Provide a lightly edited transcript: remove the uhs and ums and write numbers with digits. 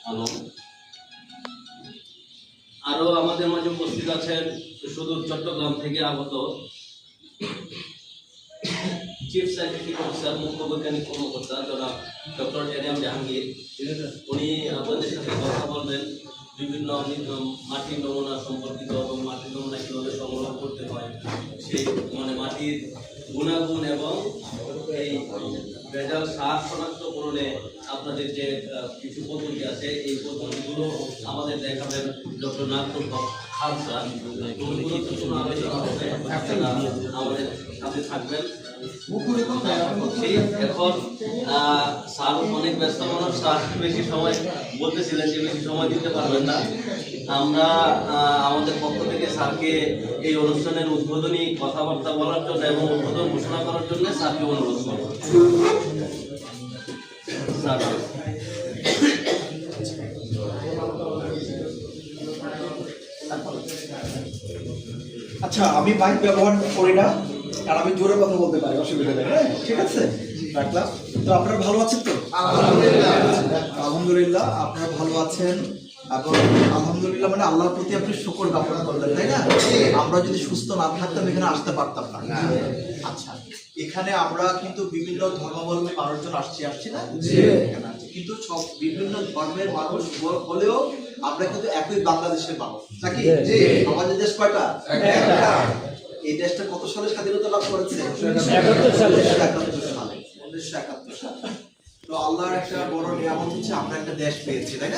আলম। আরো আমাদের মাঝে উপস্থিত আছেন সুদূর চট্টগ্রাম থেকে আগত চিফ সায়েন্টিফিক অফিসার, মুখ্য বৈজ্ঞানিক কর্মকর্তা জনাব ডক্টর এম জাহাঙ্গীর। উনি আপনাদের সাথে কথা বলবেন বিভিন্ন মাটির নমুনা সম্পর্কিত এবং মাটির নমুনা কীভাবে সংগ্রহ করতে হয়, সেই মাটির গুণাগুণ এবং এই ভেজাল সার শনাক্তকরণে আপনাদের যে কিছু পদ্ধতি আছে এই পদ্ধতিগুলো আমাদের দেখাবেন ডক্টর নাজমুল হক খান স্যার। গুরুত্বপূর্ণ আলোচনা হবে, আমাদের সাথে থাকবেন। এখন স্যার অনেক ব্যস্ত মানুষ, স্যার বেশি সময় বলতেছিলেন যে বেশি সময় দিতে পারবেন না। আমরা আমাদের পক্ষ থেকে স্যারকে এই অনুষ্ঠানের উদ্বোধনী কথাবার্তা বলার জন্য এবং উদ্বোধন ঘোষণা করার জন্য স্যারকে অনুরোধ করব। স্যার আচ্ছা, আমি মাইক ব্যবহার করি না, আর আমি জোরে কথা বলতে পারি, অসুবিধা নেই। হ্যাঁ, ঠিক আছে, রাখলাম। তো আপনারা ভালো আছেন তো? আলহামদুলিল্লাহ, আপনারা ভালো আছেন। এবং আলহামদুলিল্লাহ মানে আল্লাহর প্রতি আপনি শুকর জ্ঞাপন করলেন, তাই না? আমরা যদি সুস্থ না থাকতাম এখানে আসতে পারতাম না। আচ্ছা, এখানে আমরা কিন্তু বিভিন্ন ধর্মাবলম্বী মানুষজন আসছি না, কিন্তু সব বিভিন্ন ধর্মের মানুষ হলেও আমরা কিন্তু একই বাংলাদেশের মানুষ নাকি? আমাদের দেশ কয়টা? এই দেশটা কত সালে স্বাধীনতা লাভ করেছে? 1971 সালে। 1971 সালে। তো আল্লাহর একটা বড় নিয়ামত হচ্ছে আমরা একটা দেশ পেয়েছি, তাই না?